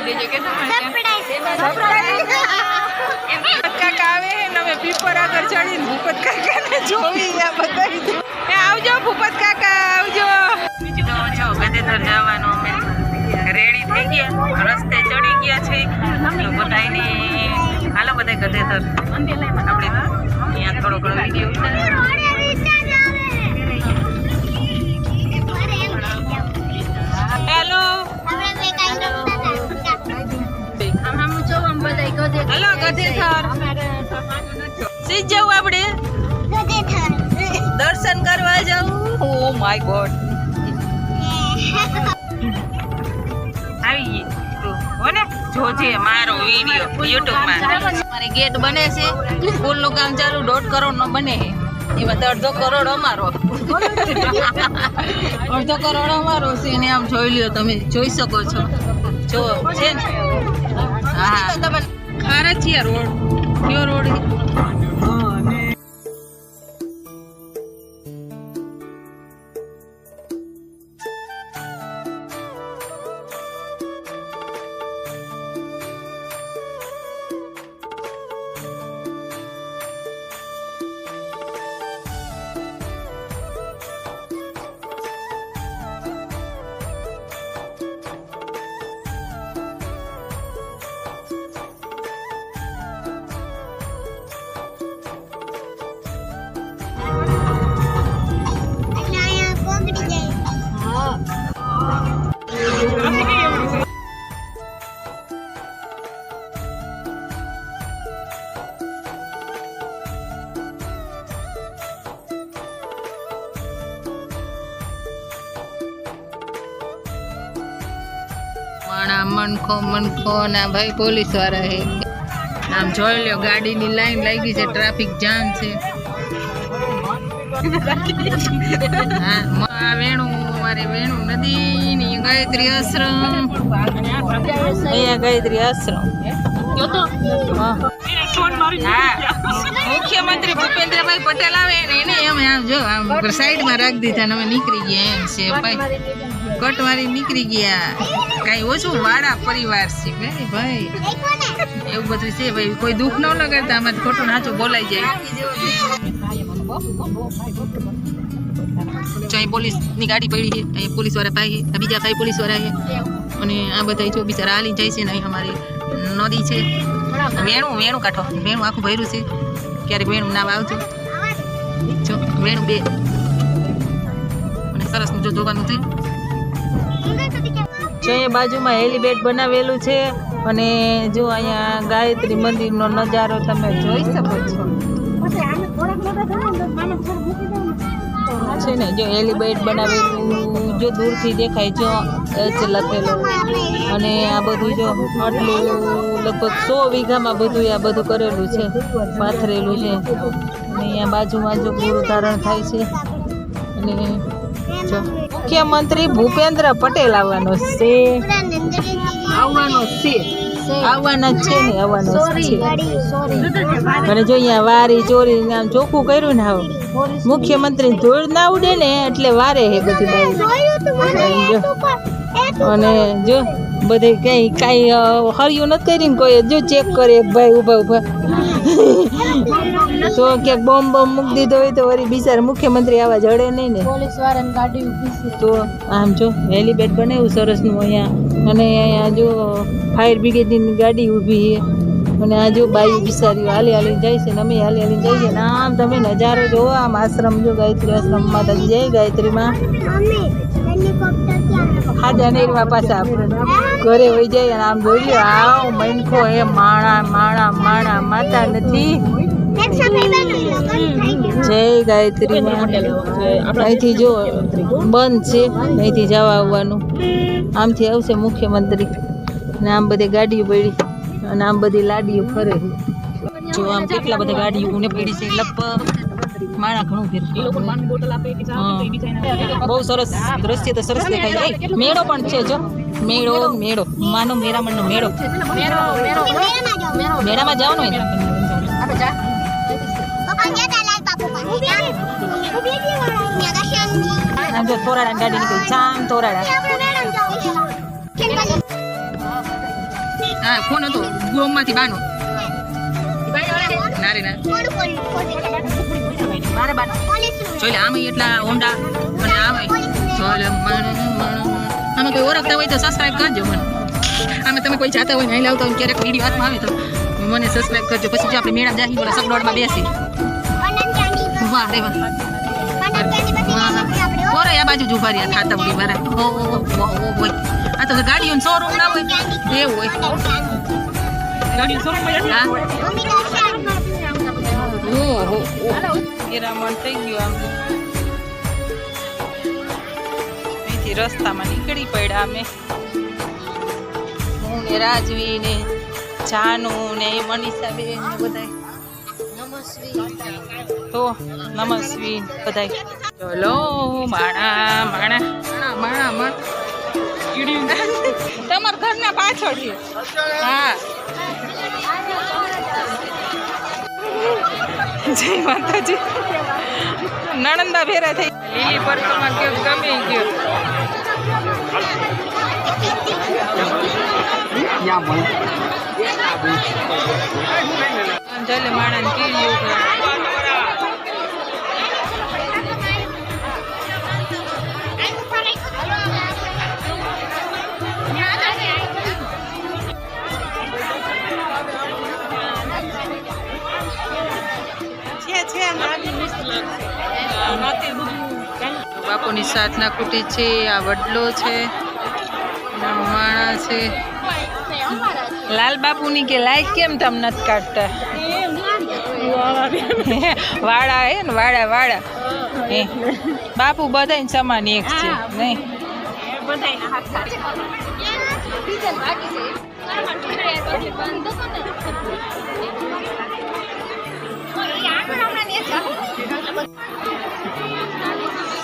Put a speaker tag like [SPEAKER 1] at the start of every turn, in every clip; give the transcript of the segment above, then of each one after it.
[SPEAKER 1] દેજે કે કાકા આવે ને અમે પીપર આગળ ચડીને ભૂપત કાકાને જોવી બતાવી દે. આવજો ભૂપત કાકા આવજો. જો ગધેધર જવાનું અમે રેડી થઈ ગયા, રસ્તે ચડી ગયા છે તો બધાને હાલો બધા ગધેધર આપણે અહીંયા થોડો ઘણો વિડીયો હેલો હેલો ગધેધર શીખ જવું આપણે દર્શન કરવા જવું. ઓ માય ગોડ આવી ગઈ તું હોને જોજે મારો વિડિયો YouTube માં. મારે ગેટ બને છે, સ્કૂલ નું કામ ચાલુ 1.5 કરોડ નો બને છે, એમાં 1.5 કરોડ અમારો 1.5 કરોડ અમારો છે. એને આમ જોઈ લ્યો, તમે જોઈ શકો છો. જો છે ને હા તમે ખારચિયા રોડ કયો રોડ માણા મનખો ના ભાઈ પોલીસ વાળા હે. આમ જોઈ લ્યો ગાડીની લાઈન લાગી છે, ટ્રાફિક જામ છે. હા વેણુ મારે વેણુ નદી ની ગાયત્રી આશ્રમ, અહીંયા ગાયત્રી આશ્રમ. મુખ્યમંત્રી ભૂપેન્દ્રભાઈ પટેલ આવે ને એને અમે આમ જો આમ સાઈડમાં રાખી દીધા ને અમે નીકળી ગયા. એમ છે ભાઈ, કટવારી નીકળી ગયા. કઈ ઓછું વાળા પરિવાર છે ભાઈ, એવું બધું છે ભાઈ. કોઈ દુઃખ ન લગાડતા, આમાં ખોટું નાચું બોલાઈ જાય. અહીં પોલીસ ની ગાડી પડી છે, અહીં પોલીસ વાળા ભાઈ છે, બીજા ભાઈ પોલીસ વાળા છે, અને આ બધા જો બિચારા હાલી જાય છે ને. અહીં અમારી નદી છે, વેણું કાઢો, વેણું આખું ભર્યું છે. ક્યારેક વેણું નામ આવતું જો વેણું 2 અને સરસ જો જોવાનું છે. જો અહીંયા બાજુમાં હેલીપેડ બનાવેલું છે, અને જો અહીંયા ગાયત્રી મંદિરનો નજારો તમે જોઈ શકો છો છે ને. જો હેલીપેડ બનાવેલું જો દૂરથી દેખાય, જો એચ લખેલું, અને આ બધું જો આટલું લગભગ 100 વીઘામાં બધું આ બધું કરેલું છે, પાથરેલું છે. અને અહીંયા બાજુમાં જો પૂરું ધારણ થાય છે. અને જો મુખ્યમંત્રી ભૂપેન્દ્ર પટેલ આવવાનો છે, આવવાના છે ને આવવાનો છે. અને જો અહીંયા વારી ચોરી આમ ચોખ્ખું કર્યું ને, આવું મુખ્યમંત્રી ધૂળ ના ઉડે ને એટલે વારે હે બધી બાજુ. અને જો બધે કઈ હરિયું નથી કરીને કોઈ જો ચેક કરે ભાઈ ઉભા તો ક્યાંક બોમ્બ મૂકી દીધો હોય તો વળી બિચારા મુખ્યમંત્રી આવા જડે નહીં ને. પોલીસ વાળાની ગાડી ઊભી છે. તો આમ જો હેલીપેડ બનાવ્યું સરસનું અહીંયા, અને અહીંયા જો ફાયર બ્રિગેડની ગાડી ઊભી છે. અને આ જો બાઈ બિચારીઓ હાલી જાય છે ને અમે હાલી જાય છે ને. આમ તમે નજારો જોવો, આમ આશ્રમ જો ગાયત્રી આશ્રમ માતાજી જાય ગાયત્રીમાં હાજા નેરવા પાછા ઘરે વહી જાય. અને આમ જોઈ લો આવ મનખો એ માણા માતા નથી. જય ગાયત્રી અહીંથી જો બંધ છે, અહીંથી જવા આવવાનું. આમથી આવશે મુખ્યમંત્રી, ને આમ બધી ગાડીઓ પડી, અને આમ બધી લાડીઓ ફરે. જો આમ કેટલા બધા ગાડીઓ ને પડી છે, લગભગ માણા ઘણું ફેર. બહુ સરસ દ્રશ્ય તો સરસ દેખાય છે. મેળો પણ છે, જો મેળો માનો મેરામણનો મેળો. મેળામાં જવાનું હોય ને જો તોરાડા ગાડી નીકળી, જામ તોરાડા. હા ફોન હતો ગોમમાંથી બાનો ના રે ના જોઈ લે આમ એટલા હોન્ડા અને આવે જોઈ લે આમાં કોઈ ઓળખતા હોય તો સબસ્ક્રાઇબ કરજો મને આમાં તમે કોઈ જાતા હોય ને અહીં લાવતા હોય ક્યારેક વિડીયો હાથમાં આવે તો મને સબસ્ક્રાઇબ કરજો પછી જો આપણે મેળા જાહી બોલા સબડોડમાં બેસી વાહ રે વાહ ઓરે આ બાજુ જ ઉભા રહ્યા થાતા ઉડી મારા ઓ હોય આ તો ગાડીઓનો શોરૂમ ના હોય એવું હોય ગાડીનો શોરૂમ હા ઓહો કેરામણ થઈ ગયું આમ અહીંથી રસ્તામાં નીકળી પડ્યા અમે હું ને રાજવી ને જાનુ ને મનીષા બેન ને બધા તો નમસ્વી બધાય ચલો માણા માણા માણા માં તમારા ઘરના પાછળ છે હા જય માતાજી નણંદા ભેરા થઈ લીલી પરકમાં કેવું ગમે ગયો અંજલે માણા કીડ્યું બાપુની સાધના કુટી છે આ વડલો છે માણા છે લાલ બાપુની કે લાઈક કેમ તમ નથી કાઢતા વાડા હે ને વાડા વાડા હે બાપુ બધાય સમાન એક છે નહીં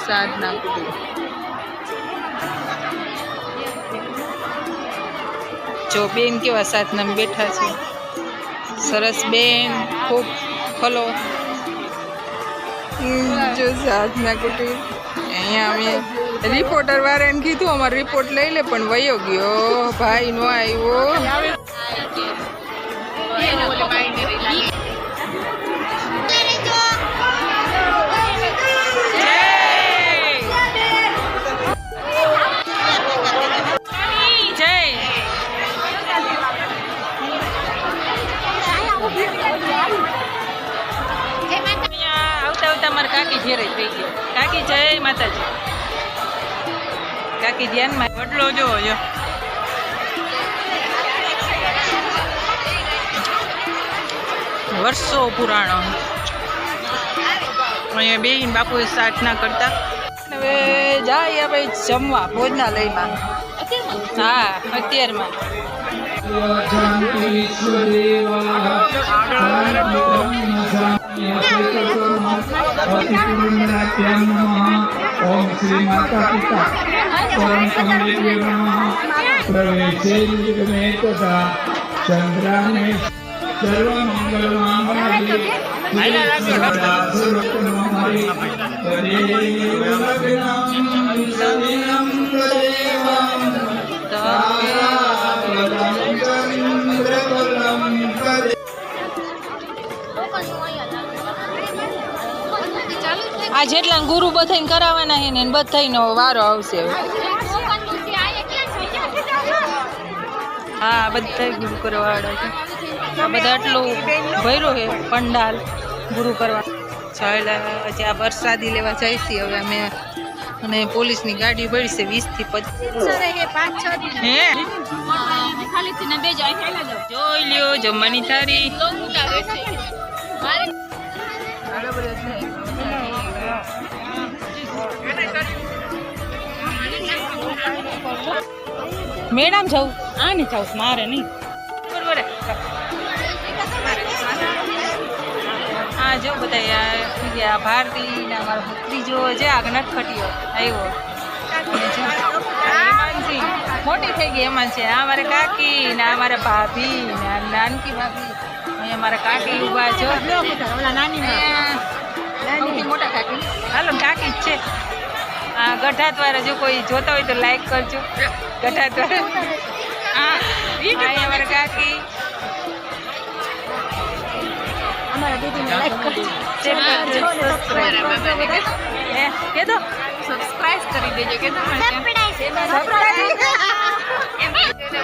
[SPEAKER 1] સાધના જો બેન કેવા સાધનામાં બેઠા છે સરસ બેન ખૂબ ફલો જો સાધના કુટી અહીંયા અમે રિપોર્ટર વાળાને કીધું અમારો રિપોર્ટ લઈ લે પણ વયો ગયો ભાઈ નો આવ્યો કાકી ઘેરે થઈ ગયો કાકી જય માતાજી કાકી ધ્યાનમાં વડલો જોવો જો વર્ષો પુરાણો અહીંયા બેન બાપુ સાધના કરતા હવે જાય ભાઈ જમવા ભોજનાલયમાં હા અત્યારમાં
[SPEAKER 2] ओम श्री माता पिता परम समृद्धि नमः प्रवेशे में तथा चंद्रा में सर्व मंगल मांगल्ये
[SPEAKER 1] આ જેટલા ગુરુ બધાને કરાવવાના છે ને બધાનો વારો આવશે હા બધા ગુરુ કરવાવાળા છે આ બધા આટલું ભર્યું છે પંડાલ ગુરુ કરવા ચાલે હજી આ વરસાદી લેવા જાય છે હવે અમે અને પોલીસની ગાડી પડી છે 20 થી 25 હે જોઈ લ્યો જમવાની તારી મેડમ જાઉં આ નહીં જાઉં મારે નહીં બરોબર હા જો બધા ભારતી ને અમારો ત્રીજો જે આગળ ખટીયો આવ્યો મોટી થઈ ગઈ એમાં છે આ મારે કાકી ને આ મારા ભાભી ને નાનકી ભાભી અહીંયા મારા કાકી ઉભા છો નાની મોટા કાકી હાલો કાકી જ છે આ ગઢા દ્વારા જો કોઈ જોતા હોય તો લાઈક કરજો ગઢા દ્વારા હા અમારા કાકી
[SPEAKER 3] અમારા દીદીને લાઈક કરજો
[SPEAKER 1] કે દો
[SPEAKER 3] સબસ્ક્રાઇબ કરી દેજો કે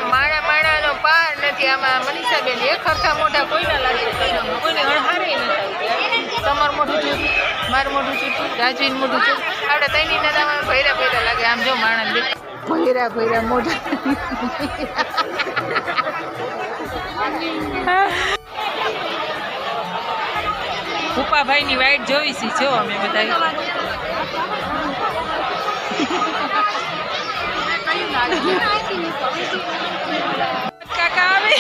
[SPEAKER 1] માણાનો પાર નથી આમાં મનીષાબેન એક ખરખા મોટા કોઈના લાગે કોઈને હળહારે નથી તમારું મોઢું ચૂંટું મારું મોઢું ચૂંટું રાજવીન મોઢું ચૂંટું આપણે તૈની દાદામાં ભૈરા ભૈરા લાગે આમ જો માણસ ભૈરા ભૈરા મોઢા ભૂપાભાઈની વાઈટ જોઈ છે જો અમે બધા કાકા આવે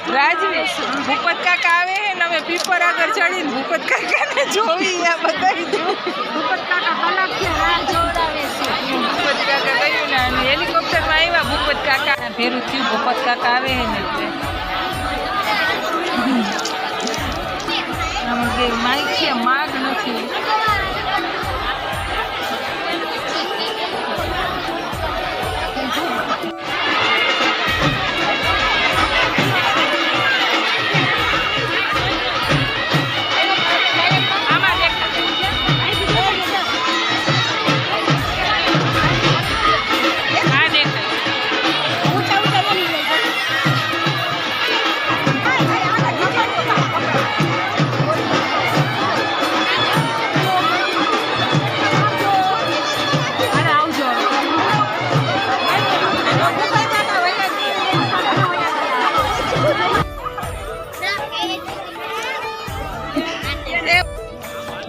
[SPEAKER 1] રાજવી ભૂપત કાકા આવે ને અમે પીપર આગળ ચડીને ભૂપત કાકાને જોઈ આ બતાવી દઉં
[SPEAKER 3] ભૂપત કાકા કલાકથી રાહ જોડાવે છે
[SPEAKER 1] ભૂપત કાકા કહ્યું ને અને હેલિકોપ્ટરમાં આવ્યા ભૂપત કાકા ફેરું થયું ભૂપત કાકા આવે ને એટલે આમાં કે માઇક છે માગ નથી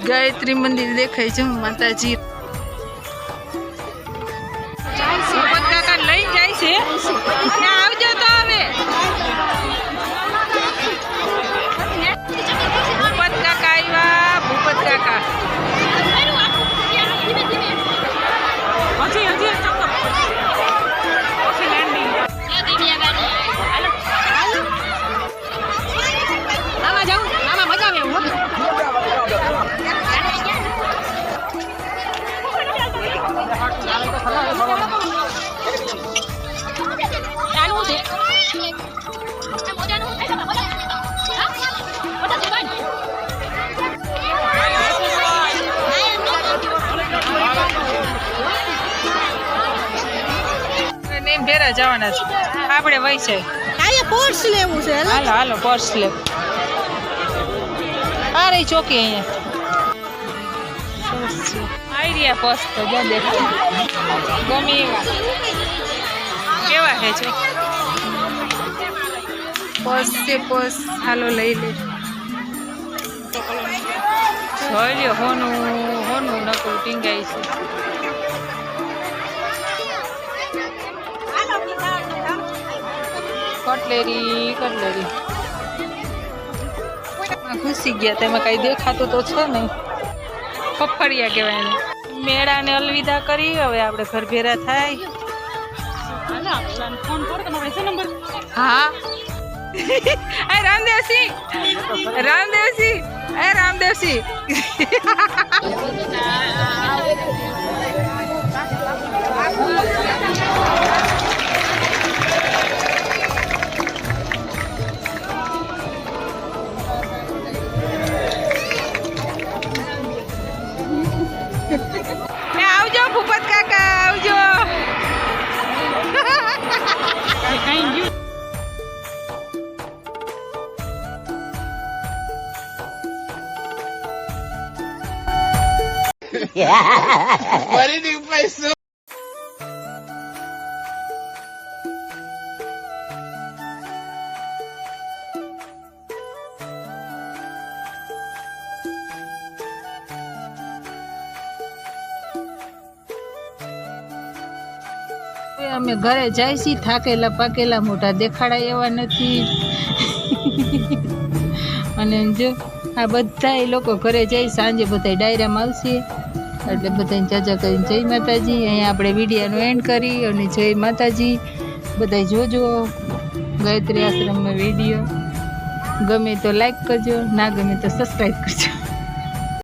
[SPEAKER 1] ગાયત્રી મંદિર દેખાય છે માતાજી ભૂપત કાકા લઈ જાય છે આવજો તો હવે ભૂપત કાકા આવ્યા ભૂપત કાકા
[SPEAKER 3] આમાં જાઉં આમાં મજા આવે એવું
[SPEAKER 1] ભેરા જવાના છે આપણે વહી છે
[SPEAKER 3] પર્સ લેવું છે
[SPEAKER 1] હાલો હાલો પર્સ લે આ રહી ચોકી અહીંયા આવી રહ્યા પર્સ તો જ્યાં દેખાય ગમે એવા કેવા હે છે પર્સ છે પર્સ હાલો લઈ લે જોઈ લ્યો હોનું હોનું નકરું ટીંગાઈ છે કટલેરી કટલેરી ઘૂસી ગયા તેમાં કઈ દેખાતું તો છે નહીં ફફડિયા કહેવાય એને મેળાને અલવિદા કરી હવે આપણે ઘર ભેરા થાય હા એ રામદેવસિંહ રામદેવસિંહ એ રામદેવસિંહ આવજો ભૂપત કાકા આવજો
[SPEAKER 2] ફરીથી પૈસો
[SPEAKER 1] અમે ઘરે જાય છીએ થાકેલા પાકેલા મોટા દેખાડા એવા નથી અને જો આ બધા લોકો ઘરે જાય સાંજે બધા ડાયરામાં આવશે એટલે બધાને ચાચા કરીને જય માતાજી અહીંયા આપણે વિડીયોનો એન્ડ કરી અને જય માતાજી બધા જોજો ગાયત્રી આશ્રમમાં વિડીયો ગમે તો લાઈક કરજો ના ગમે તો સબસ્ક્રાઈબ કરજો